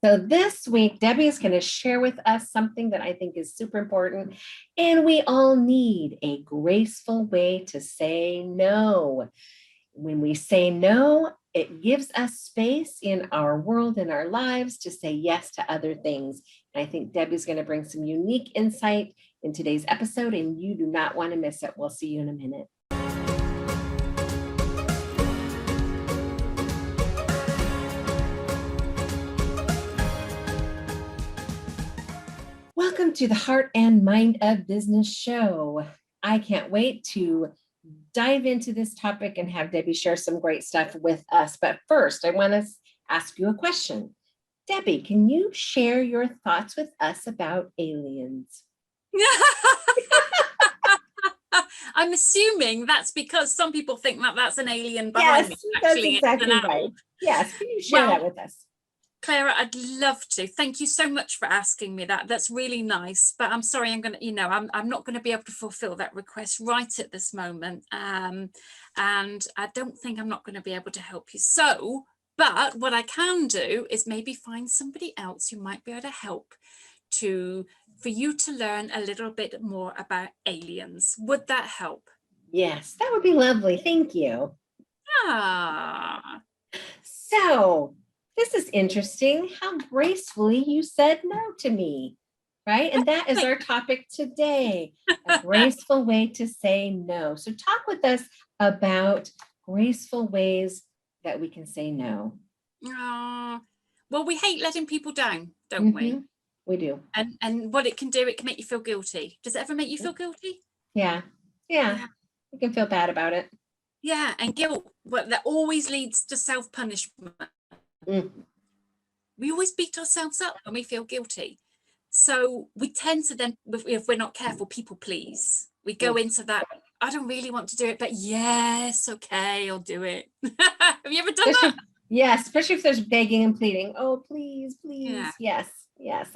So this week, Debbie is going to share with us something that I think is super important. And we all need a graceful way to say no. When we say no, it gives us space in our world, in our lives to say yes to other things. And I think Debbie's going to bring some unique insight in today's episode, and you do not want to miss it. We'll see you in a minute. Welcome to the Heart and Mind of Business show. I can't wait to dive into this topic and have Debbie share some great stuff with us. But first, I want to ask you a question. Debbie, can you share your thoughts with us about aliens? I'm assuming that's because some people think that that's an alien behind me. Actually, that's exactly right. Yes, can you share that with us? Clara, I'd love to. Thank you so much for asking me that. That's really nice. But I'm sorry, I'm not going to be able to fulfill that request right at this moment. And I don't think I'm not going to be able to help you. So, but what I can do is maybe find somebody else who might be able to help for you to learn a little bit more about aliens. Would that help? Yes, that would be lovely. Thank you. So, this is interesting how gracefully you said no to me, right? And that is our topic today, a graceful way to say no. So talk with us about graceful ways that we can say no. Well, we hate letting people down, don't we? We do. And what it can do, it can make you feel guilty. Does it ever make you feel guilty? Yeah. You can feel bad about it. Yeah, and guilt, that always leads to self-punishment. We always beat ourselves up when we feel guilty. So we tend to then, if we're not careful, people please. We go into that, I don't really want to do it, but yes, okay, I'll do it. Have you ever done that? Yes, especially if there's begging and pleading. Oh, please. Yeah. Yes,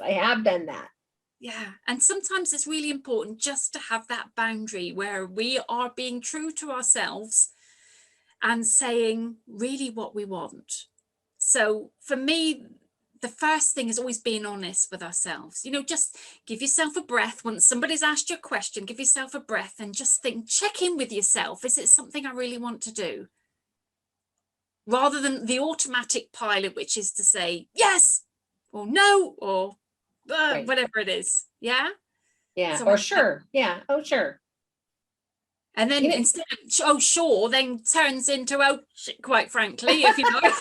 I have done that. Yeah, and sometimes it's really important just to have that boundary where we are being true to ourselves and saying really what we want. So for me, the first thing is always being honest with ourselves. Just give yourself a breath. Once somebody's asked you a question, give yourself a breath and just check in with yourself. Is it something I really want to do? Rather than the automatic pilot, which is to say yes or no or whatever it is. Yeah. So or sure. Yeah. Oh, sure. And then instead of sure, then turns into quite frankly, if you know. Yes,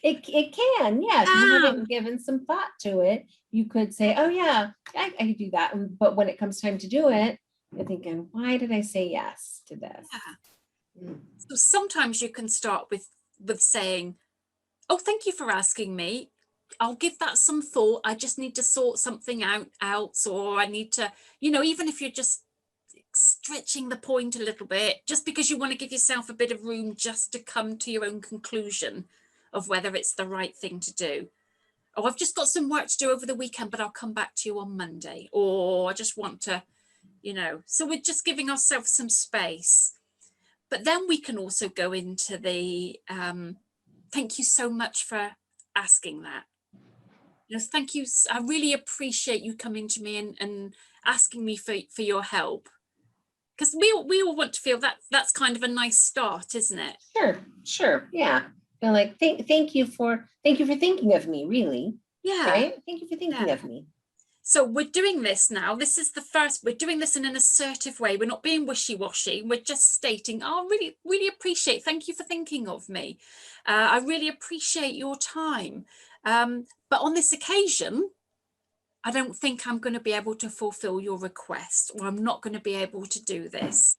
it can. Yes, you haven't given some thought to it. You could say, oh yeah, I could do that. But when it comes time to do it, you're thinking, why did I say yes to this? So sometimes you can start with saying, oh, thank you for asking me. I'll give that some thought. I just need to sort something out, or I need to, even if you're just stretching the point a little bit, just because you want to give yourself a bit of room just to come to your own conclusion of whether it's the right thing to do. Oh, I've just got some work to do over the weekend, but I'll come back to you on Monday. Or I just want to, so we're just giving ourselves some space. But then we can also go into the thank you so much for asking that. Thank you. I really appreciate you coming to me and asking me for your help. Because we all want to feel that that's kind of a nice start, isn't it? Sure. Yeah. Feel like thank you for thinking of me, really. Yeah. Right? Thank you for thinking of me. So we're doing this now. This is the first, we're doing this in an assertive way. We're not being wishy-washy. We're just stating, oh, really, really appreciate, thank you for thinking of me. I really appreciate your time. But on this occasion, I don't think I'm going to be able to fulfill your request, or I'm not going to be able to do this.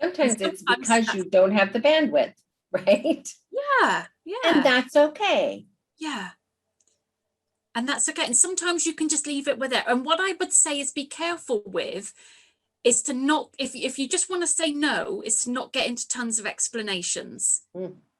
Sometimes it's because you don't have the bandwidth, right? Yeah. And that's okay. Yeah. And that's okay. And sometimes you can just leave it with it. And what I would say is be careful with is to not, if you just want to say no, is to not get into tons of explanations.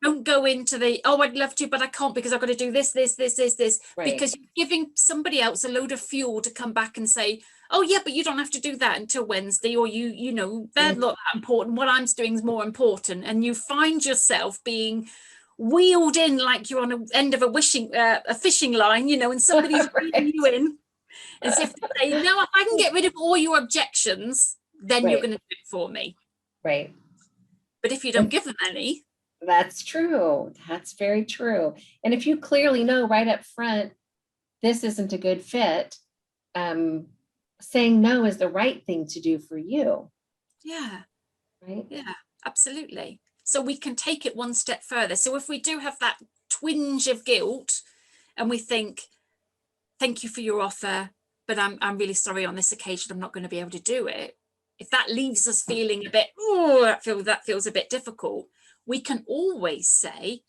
Don't go into the, oh, I'd love to, but I can't because I've got to do this, right. Because you're giving somebody else a load of fuel to come back and say, oh yeah, but you don't have to do that until Wednesday, or they're not that important. What I'm doing is more important. And you find yourself being wheeled in like you're on a end of a fishing line, and somebody's Right. reeling you in, as if to say, no, if I can get rid of all your objections, then you're Right. going to do it for me. Right. But if you don't give them any. That's true. That's very true. And if you clearly know right up front, this isn't a good fit, saying no is the right thing to do for you. Yeah. Right. Yeah, absolutely. So we can take it one step further. So if we do have that twinge of guilt and we think, thank you for your offer, but I'm really sorry on this occasion, I'm not going to be able to do it. If that leaves us feeling a bit, oh, that feels a bit difficult, we can always say,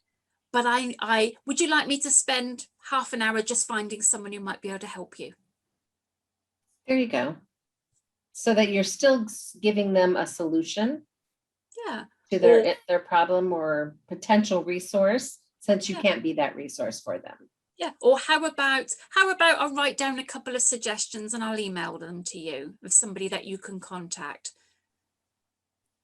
but I would you like me to spend half an hour just finding someone who might be able to help you? There you go. So that you're still giving them a solution Yeah. to their problem or potential resource, since you can't be that resource for them. Yeah. Or how about I'll write down a couple of suggestions and I'll email them to you of somebody that you can contact.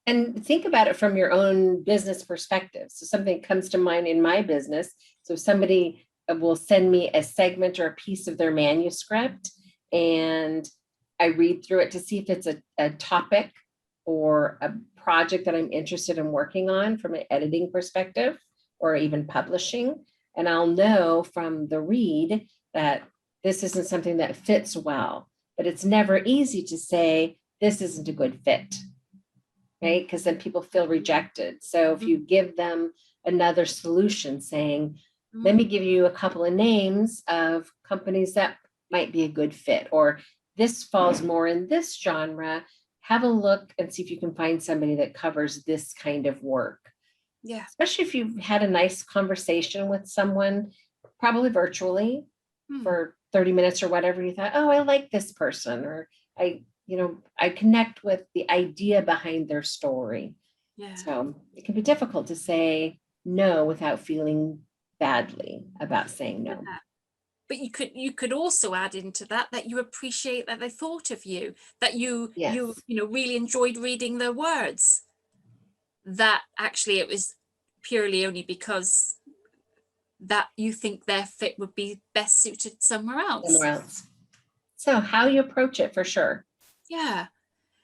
And think about it from your own business perspective. So something comes to mind in my business. So somebody will send me a segment or a piece of their manuscript, and I read through it to see if it's a topic or a project that I'm interested in working on from an editing perspective or even publishing. And I'll know from the read that this isn't something that fits well, but it's never easy to say, this isn't a good fit, right? Because then people feel rejected. So if you give them another solution saying, let me give you a couple of names of companies that might be a good fit, or this falls more in this genre, have a look and see if you can find somebody that covers this kind of work. Yeah. Especially if you've had a nice conversation with someone, probably virtually for 30 minutes or whatever, you thought, oh, I like this person, or I connect with the idea behind their story. Yeah. So it can be difficult to say no without feeling badly about saying no. Yeah. But you could also add into that you appreciate that they thought of you, that you really enjoyed reading their words, that actually it was purely only because that you think their fit would be best suited somewhere else. So how you approach it, for sure. Yeah.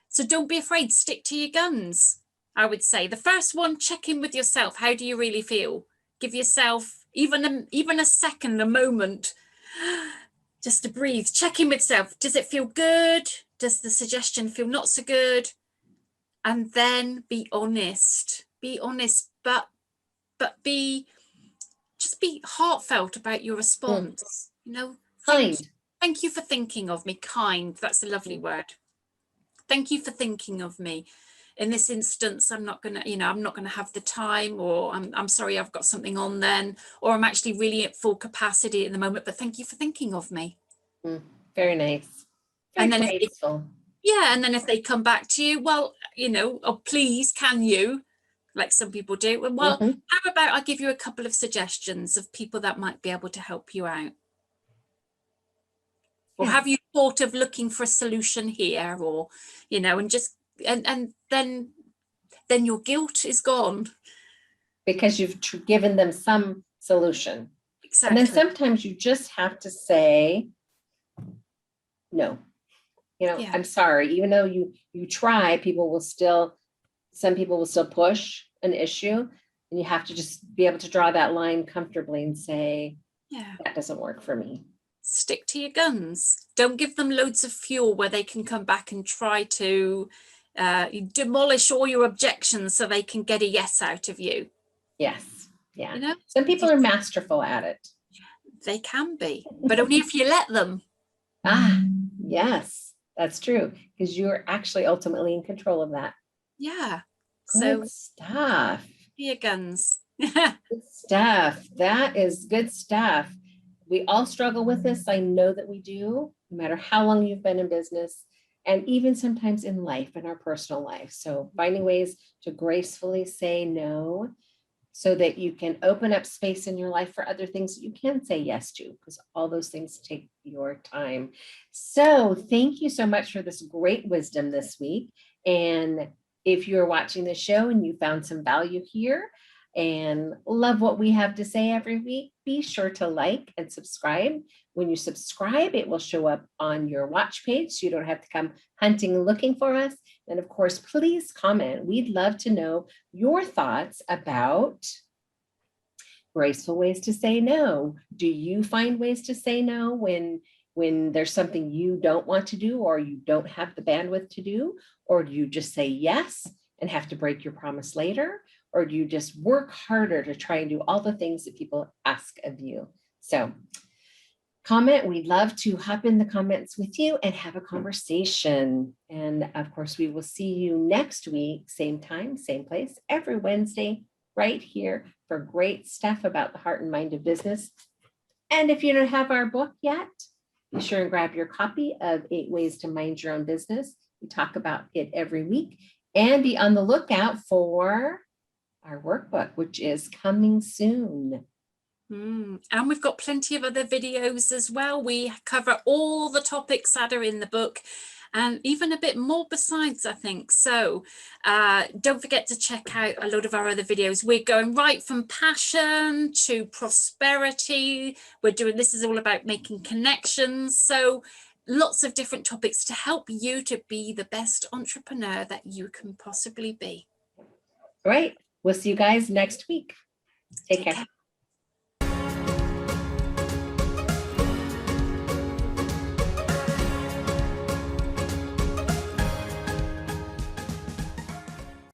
So don't be afraid, stick to your guns. I would say the first one, check in with yourself. How do you really feel? Give yourself even a second, a moment, just to breathe. Check in with yourself. Does it feel good? Does the suggestion feel not so good? And then be honest. Be honest, but be heartfelt about your response. Kind. Thank you for thinking of me. Kind. That's a lovely word. Thank you for thinking of me. In this instance, I'm not going to have the time, or I'm sorry, I've got something on then, or I'm actually really at full capacity at the moment, but thank you for thinking of me. Very nice. Very and then graceful. and then if they come back to you, well, oh, please, can you, like some people do, well, how about I give you a couple of suggestions of people that might be able to help you out? Or have you thought of looking for a solution here, or and just and then your guilt is gone because you've given them some solution. Exactly. And then sometimes you just have to say no. I'm sorry, even though you try, some people will still push an issue, and you have to just be able to draw that line comfortably and say, that doesn't work for me. Stick to your guns. Don't give them loads of fuel where they can come back and try to demolish all your objections so they can get a yes out of you. Yes. Yeah. Some people are masterful at it. They can be, but only if you let them. Yes, that's true, because you're actually ultimately in control of that. Yeah. Good stuff. Your guns. Good stuff. That is good stuff. We all struggle with this. I know that we do, no matter how long you've been in business, and even sometimes in life, in our personal life. So finding ways to gracefully say no, so that you can open up space in your life for other things that you can say yes to, because all those things take your time. So thank you so much for this great wisdom this week. And if you're watching the show and you found some value here, and love what we have to say every week, be sure to like and subscribe. When you subscribe, it will show up on your watch page, so you don't have to come hunting looking for us. And of course, please comment. We'd love to know your thoughts about graceful ways to say no. Do you find ways to say no when there's something you don't want to do or you don't have the bandwidth to do? Or do you just say yes and have to break your promise later? Or do you just work harder to try and do all the things that people ask of you? So comment. We'd love to hop in the comments with you and have a conversation. And of course, we will see you next week, same time, same place, every Wednesday, right here for great stuff about the heart and mind of business. And if you don't have our book yet, be sure and grab your copy of 8 Ways to Mind Your Own Business. We talk about it every week, and be on the lookout for our workbook, which is coming soon. And we've got plenty of other videos as well. We cover all the topics that are in the book and even a bit more besides, I think. So don't forget to check out a lot of our other videos. We're going right from passion to prosperity. This is all about making connections. So lots of different topics to help you to be the best entrepreneur that you can possibly be. All right. We'll see you guys next week. Take care.